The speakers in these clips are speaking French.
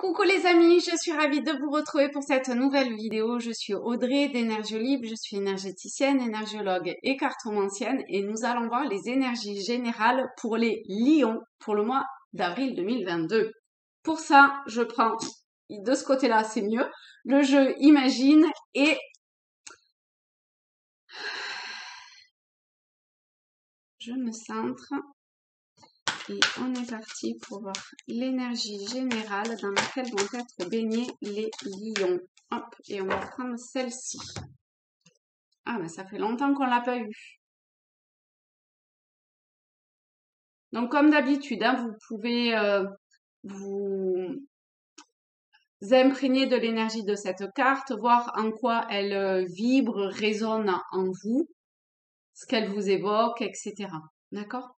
Coucou les amis, je suis ravie de vous retrouver pour cette nouvelle vidéo. Je suis Audrey d'Énergiolib, je suis énergéticienne, énergiologue et cartomancienne et nous allons voir les énergies générales pour les lions pour le mois d'avril 2022. Pour ça, je prends de ce côté-là, c'est mieux, le jeu Imagine et je me centre. Et on est parti pour voir l'énergie générale dans laquelle vont être baignés les lions. Hop, et on va prendre celle-ci. Ah, mais ça fait longtemps qu'on l'a pas eu. Donc, comme d'habitude, hein, vous pouvez vous imprégner de l'énergie de cette carte, voir en quoi elle vibre, résonne en vous, ce qu'elle vous évoque, etc. D'accord?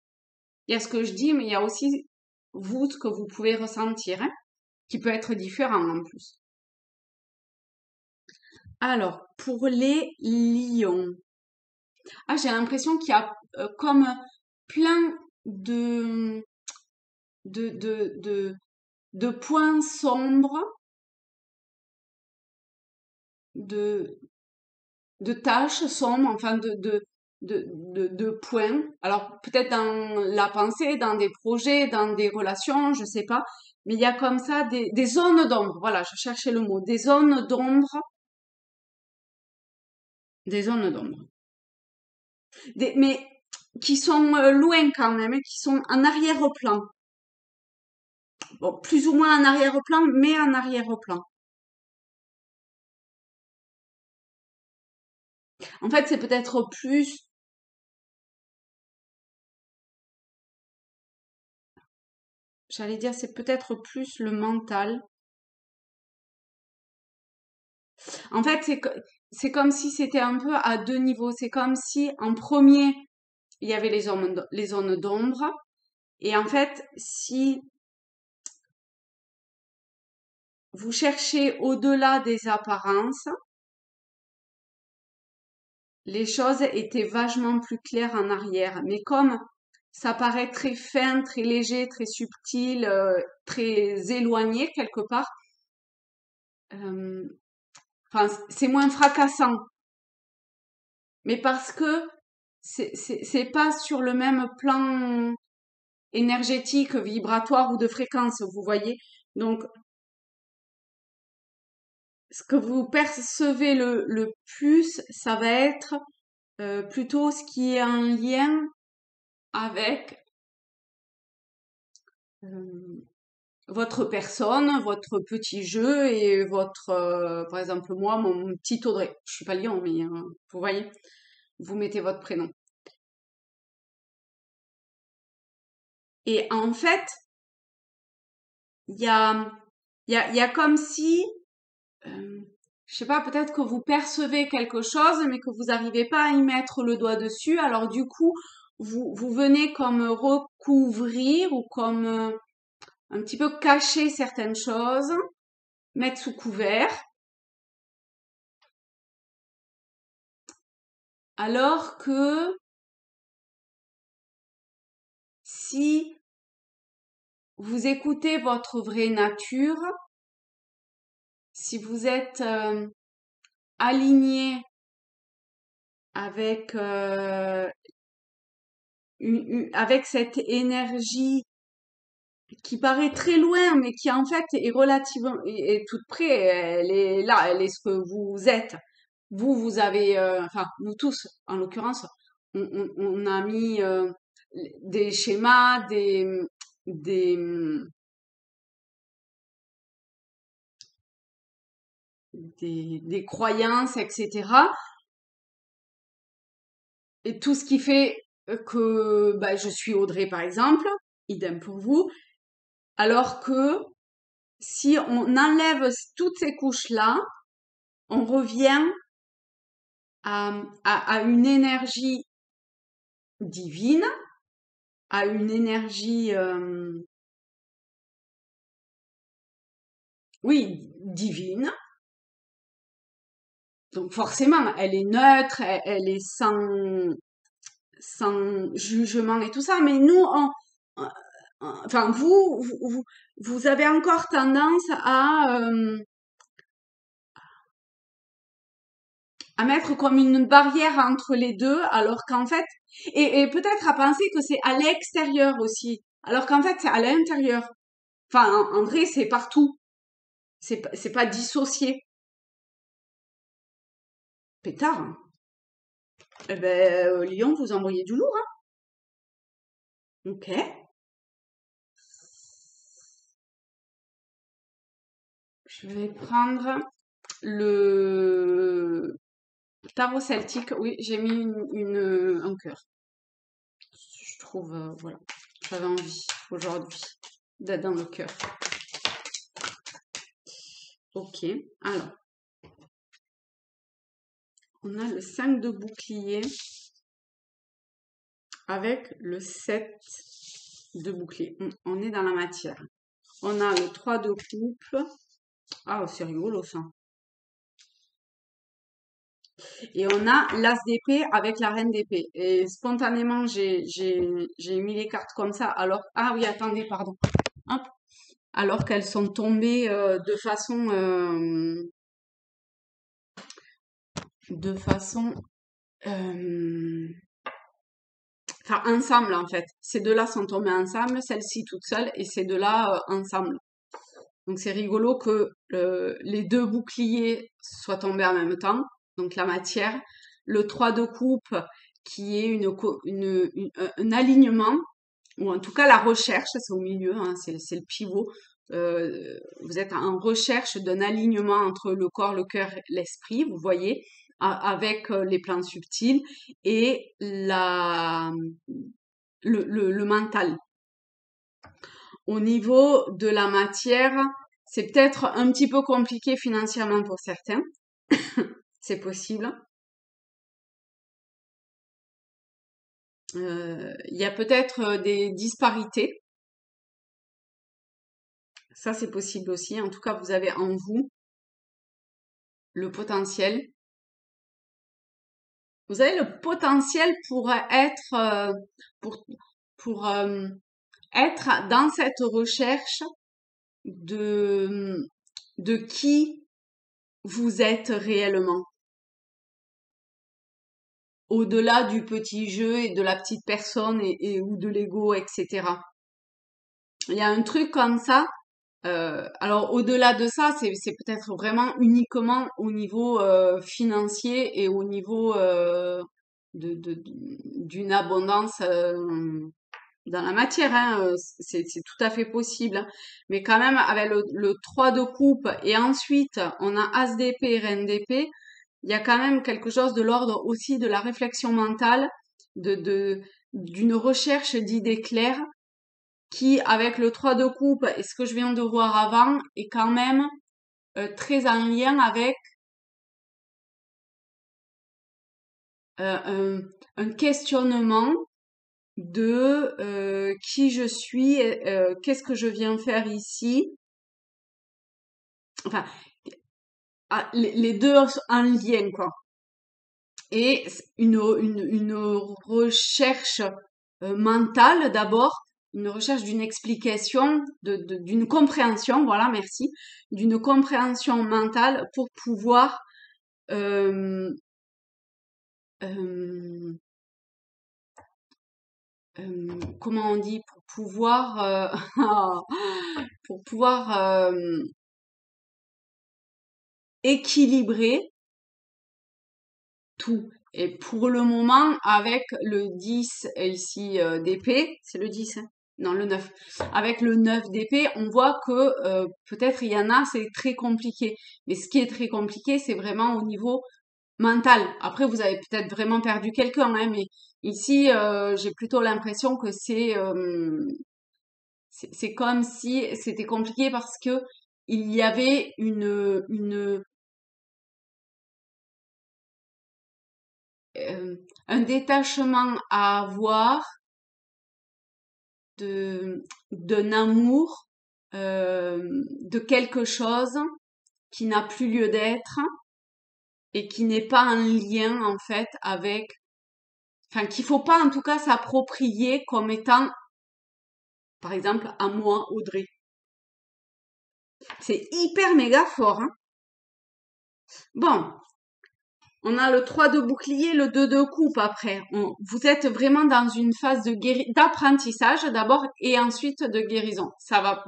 Il y a ce que je dis, mais il y a aussi vous, ce que vous pouvez ressentir, hein, qui peut être différent en plus. Alors, pour les lions, ah, j'ai l'impression qu'il y a comme plein de, de, de, de, de points sombres, de, de taches sombres, enfin de points. Alors, peut-être dans la pensée, dans des projets, dans des relations, je sais pas. Mais il y a comme ça des zones d'ombre. Voilà, je cherchais le mot. Des zones d'ombre. Des zones d'ombre. Mais qui sont loin quand même, hein, qui sont en arrière-plan. Bon, plus ou moins en arrière-plan, mais en arrière-plan. En fait, c'est peut-être plus, j'allais dire, c'est peut-être plus le mental. En fait, c'est comme si c'était un peu à deux niveaux. C'est comme si en premier, il y avait les zones d'ombre. Et en fait, si vous cherchez au-delà des apparences, les choses étaient vachement plus claires en arrière. Mais comme ça paraît très fin, très léger, très subtil, très éloigné quelque part, euh, enfin, c'est moins fracassant. Mais parce que c'est pas sur le même plan énergétique, vibratoire ou de fréquence, vous voyez. Donc, ce que vous percevez le plus, ça va être plutôt ce qui est en lien avec euh, votre personne, votre petit jeu et votre, par exemple moi, mon petit Audrey. Je suis pas lion, mais vous voyez, vous mettez votre prénom. Et en fait, il y a, il y a comme si, euh, je sais pas, peut-être que vous percevez quelque chose, mais que vous n'arrivez pas à y mettre le doigt dessus. Alors du coup, vous venez comme recouvrir ou comme un petit peu cacher certaines choses, mettre sous couvert. Alors que si vous écoutez votre vraie nature, si vous êtes aligné avec avec cette énergie qui paraît très loin, mais qui en fait est relativement est toute près. Elle est là, elle est ce que vous êtes. Vous avez, enfin nous tous en l'occurrence, on a mis des schémas, des des croyances, etc. Et tout ce qui fait que bah, je suis Audrey par exemple, idem pour vous, alors que si on enlève toutes ces couches-là, on revient à une énergie divine, à une énergie, oui, divine. Donc forcément, elle est neutre, elle est sans jugement et tout ça, mais nous, enfin, vous avez encore tendance à mettre comme une barrière entre les deux, alors qu'en fait, et peut-être à penser que c'est à l'extérieur aussi, alors qu'en fait, c'est à l'intérieur. Enfin, en vrai, c'est partout. C'est pas dissocié. Pétard, hein. Eh ben, Lyon, vous envoyez du lourd, hein. Ok. Je vais prendre le tarot celtique. Oui, j'ai mis un cœur. Je trouve, voilà, j'avais envie aujourd'hui d'être dans le cœur. Ok, alors, on a le 5 de bouclier avec le 7 de bouclier. On est dans la matière. On a le 3 de coupe. Ah, c'est rigolo ça. Et on a l'as d'épée avec la reine d'épée. Et spontanément, j'ai mis les cartes comme ça. Alors, ah oui, attendez, pardon. Hop. Alors qu'elles sont tombées de façon, enfin ensemble en fait. Ces deux-là sont tombées ensemble, celle-ci toute seule et ces deux-là ensemble. Donc c'est rigolo que les deux boucliers soient tombés en même temps. Donc la matière, le 3 de coupe qui est un alignement, ou en tout cas la recherche, c'est au milieu, hein, c'est le pivot. Vous êtes en recherche d'un alignement entre le corps, le cœur, l'esprit, vous voyez, avec les plans subtils et le mental. Au niveau de la matière, c'est peut-être un petit peu compliqué financièrement pour certains, c'est possible. Il y a peut-être des disparités, ça c'est possible aussi. En tout cas, vous avez en vous le potentiel. Vous avez le potentiel pour être, pour, pour être dans cette recherche de, de qui vous êtes réellement. Au-delà du petit jeu et de la petite personne ou de l'ego, etc. Il y a un truc comme ça. Alors au-delà de ça, c'est peut-être vraiment uniquement au niveau financier et au niveau d'une abondance dans la matière. Hein, c'est tout à fait possible. Hein. Mais quand même, avec le 3 de coupe et ensuite on a As d'épée et Reine d'épée, il y a quand même quelque chose de l'ordre aussi de la réflexion mentale, d'une recherche d'idées claires qui, avec le 3 de coupe et ce que je viens de voir avant, est quand même très en lien avec un questionnement de qui je suis, qu'est-ce que je viens faire ici. Enfin, les deux en lien, quoi. Et une recherche mentale d'abord, une recherche d'une explication, d'une compréhension, voilà, merci, d'une compréhension mentale pour pouvoir, euh, euh, comment on dit, pour pouvoir équilibrer tout. Et pour le moment, avec le 10 ici d'épée, c'est le 10, hein non, le 9. Avec le 9 d'épée, on voit que peut-être il y en a, c'est très compliqué. Mais ce qui est très compliqué, c'est vraiment au niveau mental. Après, vous avez peut-être vraiment perdu quelqu'un, hein, mais ici, j'ai plutôt l'impression que c'est comme si c'était compliqué parce que il y avait un détachement à avoir d'un amour, de quelque chose qui n'a plus lieu d'être et qui n'est pas en lien en fait avec, enfin qu'il faut pas en tout cas s'approprier comme étant Par exemple, à moi, Audrey. C'est hyper méga fort, hein. Bon, on a le 3 de bouclier, le 2 de coupe après. Vous êtes vraiment dans une phase d'apprentissage d'abord et ensuite de guérison. Ça va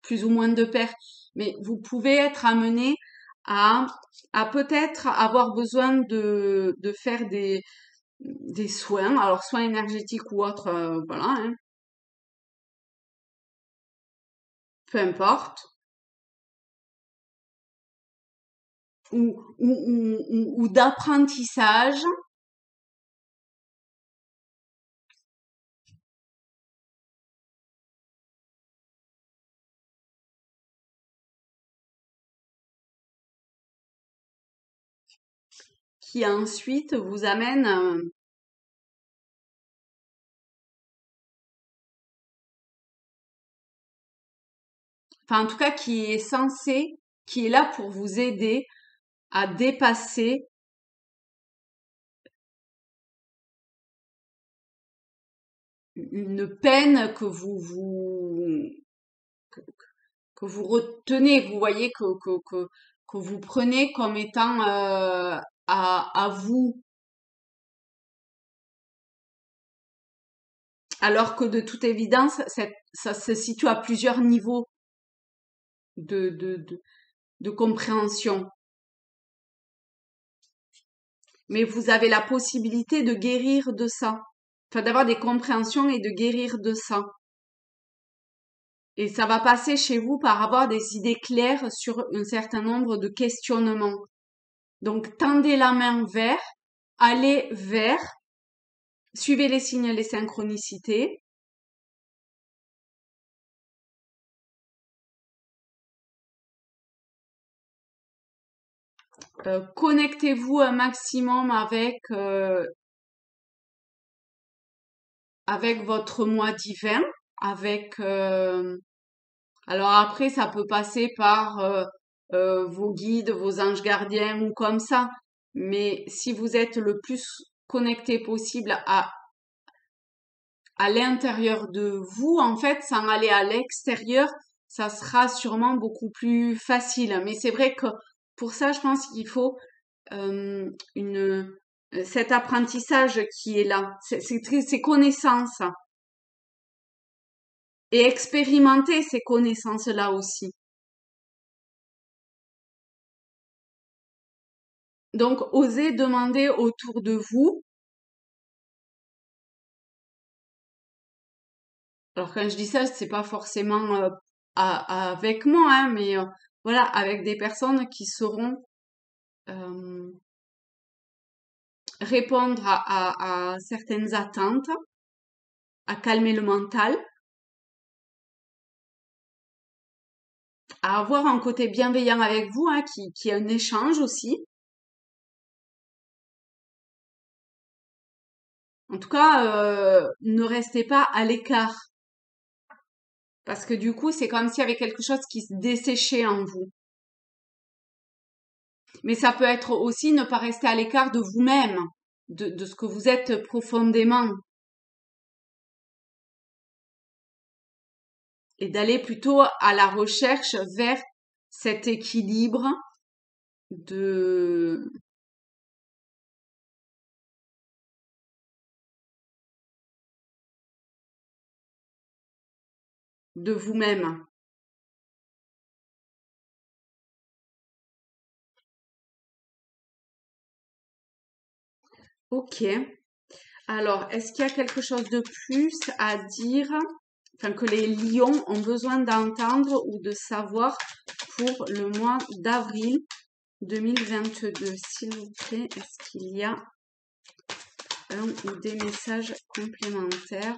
plus ou moins de pair, mais vous pouvez être amené à, à peut-être avoir besoin de faire des soins, alors soins énergétiques ou autres, voilà, hein, peu importe, ou d'apprentissage qui ensuite vous amène, enfin en tout cas qui est là pour vous aider à dépasser une peine que vous retenez, vous voyez que vous prenez comme étant à vous, alors que de toute évidence, ça se situe à plusieurs niveaux de, de, de, de compréhension. Mais vous avez la possibilité de guérir de ça, enfin d'avoir des compréhensions et de guérir de ça. Et ça va passer chez vous par avoir des idées claires sur un certain nombre de questionnements. Donc, tendez la main vers, allez vers, suivez les signes, les synchronicités. Connectez-vous un maximum avec votre moi divin, avec alors après ça peut passer par vos guides, vos anges gardiens ou comme ça, mais si vous êtes le plus connecté possible à l'intérieur de vous, en fait, sans aller à l'extérieur, ça sera sûrement beaucoup plus facile. Mais c'est vrai que pour ça, je pense qu'il faut une cet apprentissage qui est là, ces connaissances et expérimenter ces connaissances-là aussi. Donc, osez demander autour de vous. Alors, quand je dis ça, c'est pas forcément avec moi, hein, mais voilà, avec des personnes qui sauront euh, répondre à certaines attentes, à calmer le mental, à avoir un côté bienveillant avec vous, hein, qui est un échange aussi. En tout cas, ne restez pas à l'écart, parce que du coup, c'est comme s'il y avait quelque chose qui se desséchait en vous. Mais ça peut être aussi ne pas rester à l'écart de vous-même, de ce que vous êtes profondément, et d'aller plutôt à la recherche vers cet équilibre de, de vous-même. Ok. Alors, est-ce qu'il y a quelque chose de plus à dire, enfin que les lions ont besoin d'entendre ou de savoir pour le mois d'avril 2022? S'il vous plaît, est-ce qu'il y a un ou des messages complémentaires?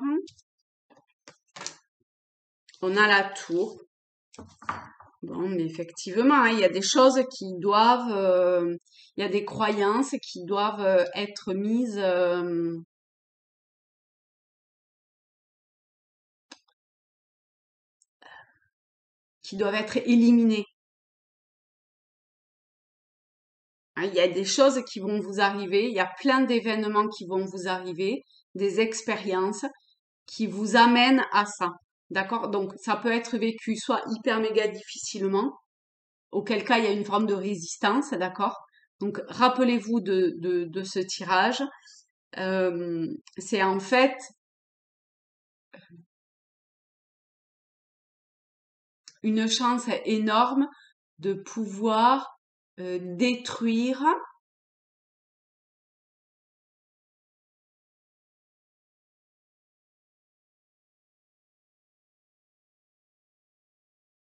On a la tour. Bon, mais effectivement, hein, il y a des choses qui doivent, il y a des croyances qui doivent être mises, qui doivent être éliminées. Hein, il y a des choses qui vont vous arriver, il y a plein d'événements qui vont vous arriver, des expériences qui vous amènent à ça. D'accord? Donc, ça peut être vécu soit hyper méga difficilement, auquel cas il y a une forme de résistance, d'accord? Donc, rappelez-vous de ce tirage. C'est en fait une chance énorme de pouvoir détruire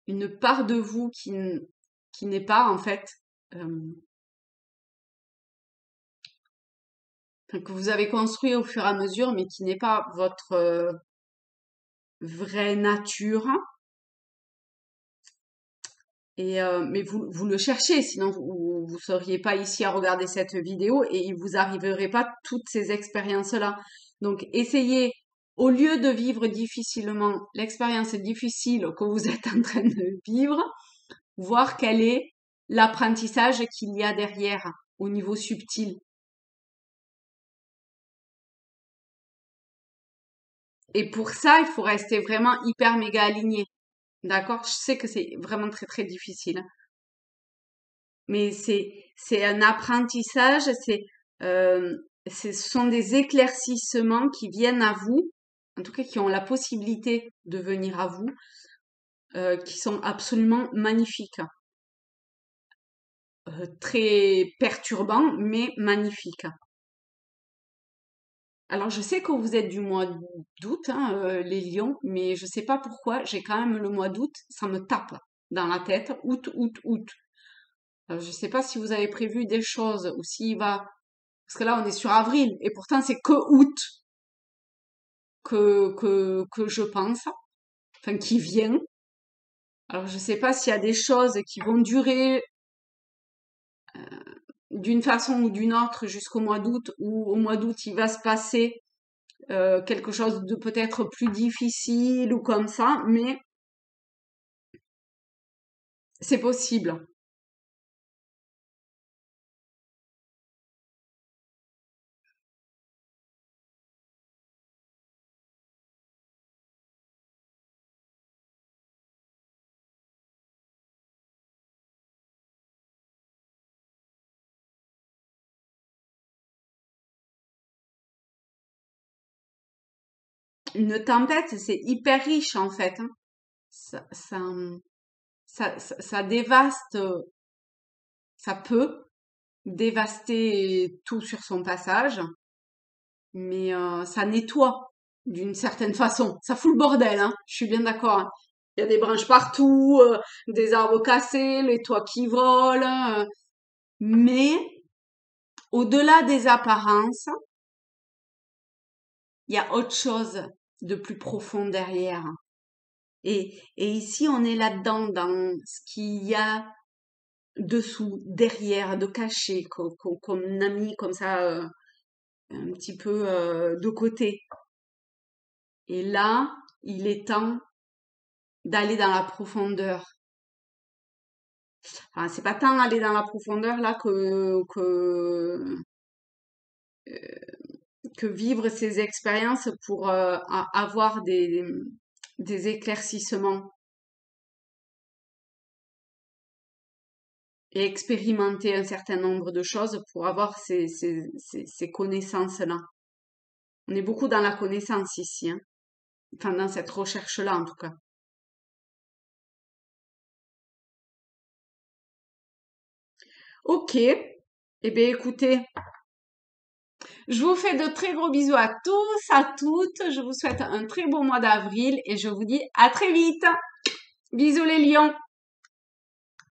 une part de vous qui n'est pas en fait, que vous avez construit au fur et à mesure, mais qui n'est pas votre vraie nature. Et mais vous le cherchez, sinon vous seriez pas ici à regarder cette vidéo et il vous arriverait pas toutes ces expériences-là. Donc essayez, au lieu de vivre difficilement l'expérience difficile que vous êtes en train de vivre, voir quel est l'apprentissage qu'il y a derrière au niveau subtil. Et pour ça, il faut rester vraiment hyper méga aligné. D'accord? Je sais que c'est vraiment très très difficile, hein. Mais c'est un apprentissage, euh, ce sont des éclaircissements qui viennent à vous, en tout cas qui ont la possibilité de venir à vous, qui sont absolument magnifiques. Très perturbants, mais magnifiques. Alors je sais que vous êtes du mois d'août, hein, les lions, mais je sais pas pourquoi, j'ai quand même le mois d'août, ça me tape dans la tête. Août, août, août. Je sais pas si vous avez prévu des choses ou s'il va, parce que là on est sur avril et pourtant c'est que août que je pense, enfin qui vient. Alors je sais pas s'il y a des choses qui vont durer d'une façon ou d'une autre jusqu'au mois d'août, ou au mois d'août il va se passer quelque chose de peut-être plus difficile ou comme ça, mais c'est possible. Une tempête, c'est hyper riche en fait, hein. Ça, ça, ça dévaste, ça peut dévaster tout sur son passage, mais ça nettoie d'une certaine façon. Ça fout le bordel, hein. Je suis bien d'accord, hein. Il y a des branches partout, des arbres cassés, les toits qui volent, mais au-delà des apparences, il y a autre chose de plus profond derrière. Et ici, on est là-dedans, dans ce qu'il y a dessous, derrière, de caché, qu'on a mis comme ça un petit peu de côté. Et là, il est temps d'aller dans la profondeur. Enfin, c'est pas tant aller dans la profondeur là que vivre ces expériences pour avoir des éclaircissements et expérimenter un certain nombre de choses pour avoir ces connaissances-là. On est beaucoup dans la connaissance ici, hein. Enfin, dans cette recherche-là en tout cas. Ok, eh bien écoutez, je vous fais de très gros bisous à tous, à toutes. Je vous souhaite un très beau mois d'avril et je vous dis à très vite. Bisous les lions.